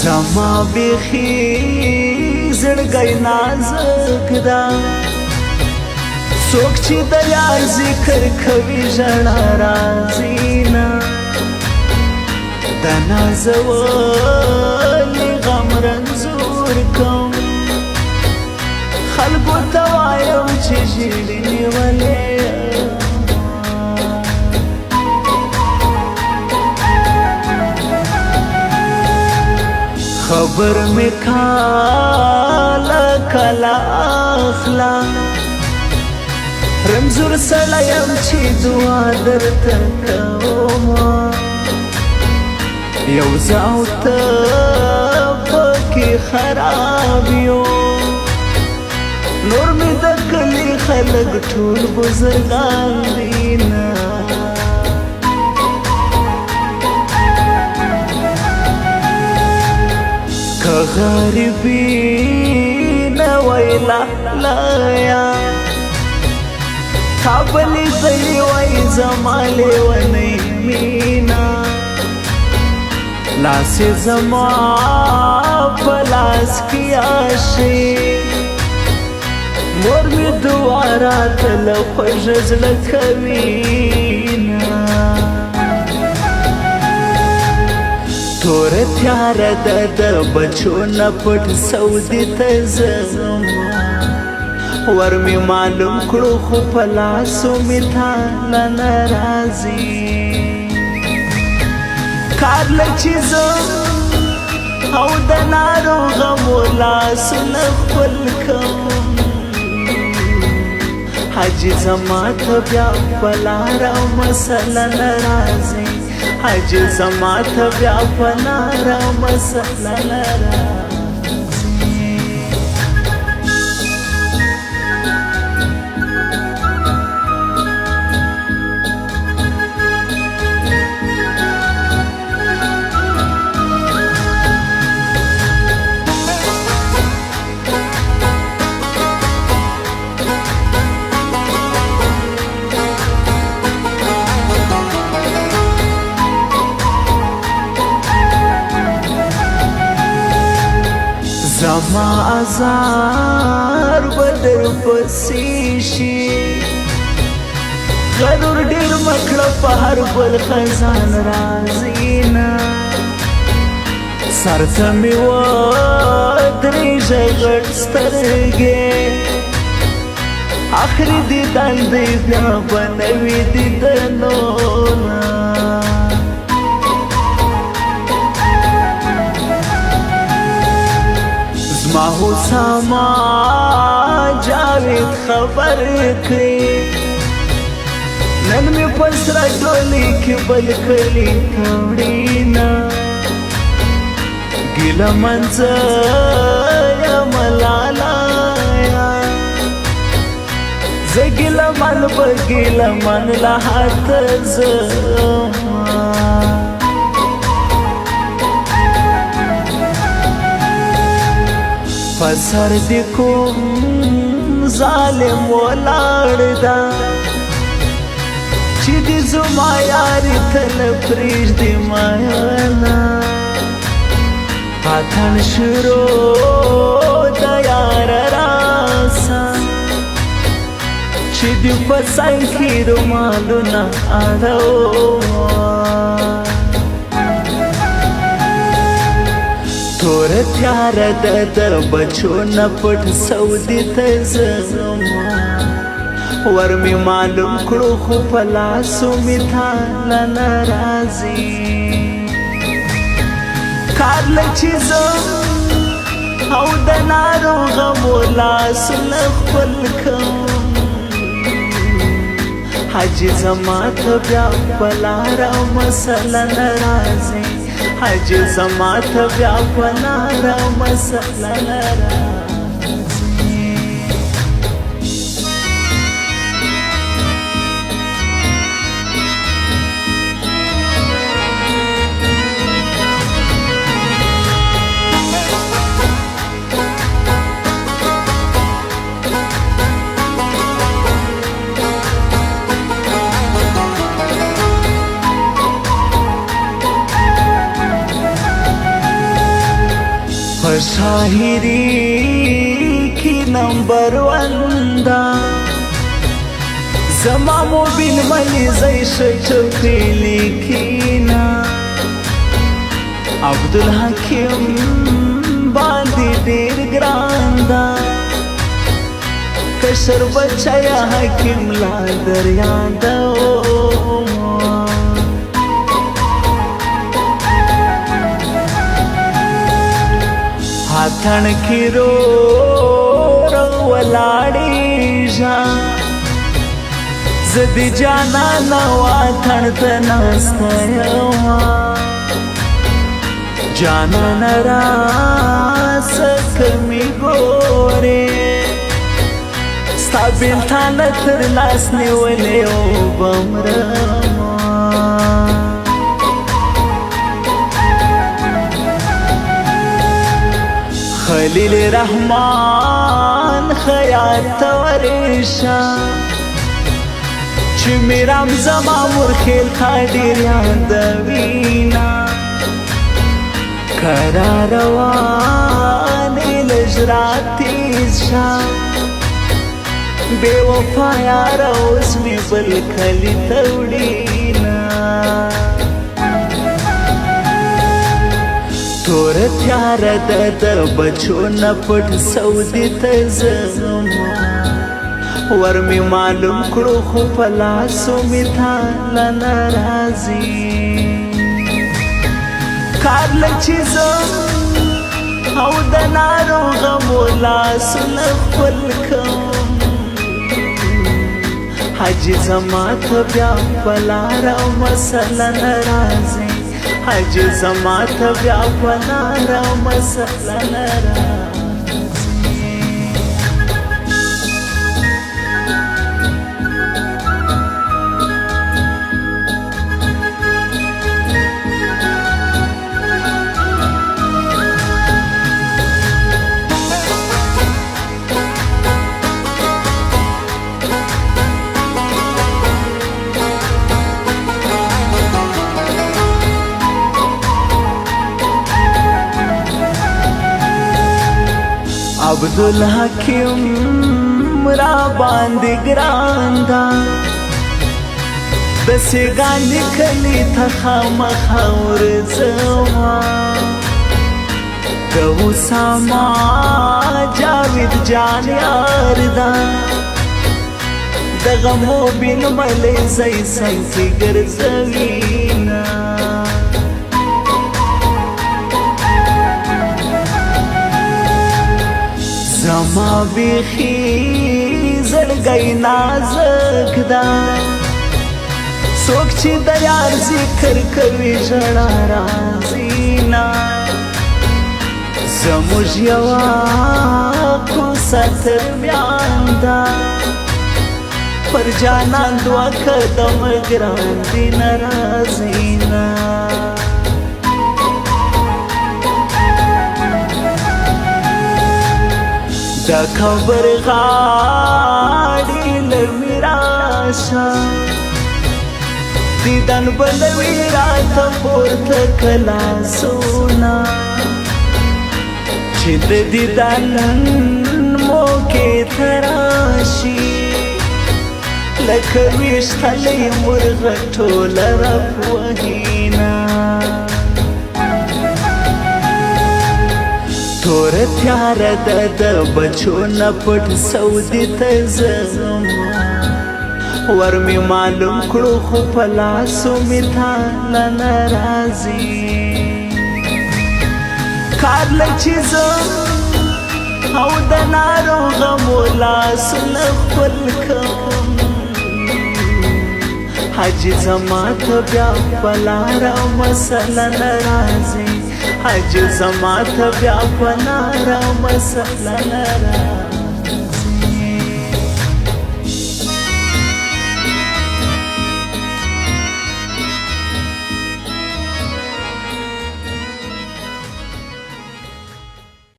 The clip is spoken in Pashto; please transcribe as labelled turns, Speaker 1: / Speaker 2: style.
Speaker 1: زما بیخی زړګی نازک دا څوک چې د یار ذکر کوي ژړا راځي نه د نازولې غم رنځور کوم خلکو ته وایم چې ژړې نیولې خبر میں کالا کلا اخلا رمزور سلایم چی دعا درته کوما یو زاو ته پکې خراب یو نور مې د کلي خلک ټول بزرګان دي نه غریبی نویلا لایا کابلی زی وی زمالی ونی مینا لاسی زما پلاس کیا شی مور می دوارا تل خوشز لکوینا تور تیار د بچو نه پټ سعودي ته ځم ورمې معلوم کړو خو په لاسو مې تاله نه راځي کار له چې ځم او د ناروغه مو لاسونه خپل کوم حاجي زما ته بیا په لاره مسله نه راځي حاجی زما ته بیا پناره مسله نه راځي زما ازار بدر پسیشی غرور ډیر مکړه په هر بل خزان رازینا سرته می و درې ژغړ سترګې اخري دي دندې بیا بنوي دي دنونه ماهو ساما جاوید خبر کړي نن مې پسرا ډولي کې بل کلی کوړینا ګیله منځه یا ملالا یا زګیله من بګیله من لا هات زما پسر دی کوم ظالم ولاړ دا چې دې زما یاري تل پرېږدي مایانا اتڼ شروع د یار راسه چې دې په څنګ کې رومالونه اړوه تور تیار د بچو نه پټ سعودي ته ځم ورمې معلوم کړو خو په لاسو مې تاله نه راځي کار له چې ځم او د ناروغه مو لاسونه خپل کوم حاجي زما ته بیا په لاره مسله نه راځي حاجی زما ته بیا پناره مسله نه راځي شاعری کی نمبر ون دا زما موبیل ملی زی شچوکی لیکینا عبدالحکیم باندې ډیر ګران دا کشر بچا یا حکیم لا دریا دا हाथन की रो वलाड़ी जा जदी जाना नवा थन तनास्तयवा जाना नरा सकमी गोरे स्ताबिल थान तर लासने वले ओ बमरमा خلیل رحمان خیات ورشا چی میرام زما مرخیل خادیر یادوینا کراروانی لجراتیز شا بے وفا یارا اسمی بلکلی توڑینا تور تیار د بچو نه پټ سعودي ته زما ورمي معلوم کړو خو په لاسو می تاله ناراضي کار لچې زم او د ناروغه مو لاسونه خپل کوم حاجي زما ته بیا په لاره مسله ناراضي حج زما ته بیا پناره مسله ناراضي عبدالحکیم را باندې ګران دا د سیګانې کلی ته خامخا ورځما د اسامه جاوید جان یار دا دغه موبیل ملی زی سنګي ګرځوینا زما بیخی زړګی نازک دا څوک چې د یار ذکر کوي ژړا راځي نا زموږ یوه کوڅه تر بیان ده پر جانان دوه قدمه ګران دي نه راځي نا دا خبر غاړي لمې راشه دیدن بلوي راته پورته کلاسونه چې د دیدن موکې ته راشي لکه ویشتلی مرغه ټوله راپوهینا تور تیار د بچو نه پټ سعودي ته زما ورمي معلوم کړو خو په لاسو می تاله ناراضي کار لچې زم او د ناروغه مو لاسونه خپل کوم حاجي زما ته بیا په لاره مسله ناراضي حج زما ته بیا پناره مسله ناراضي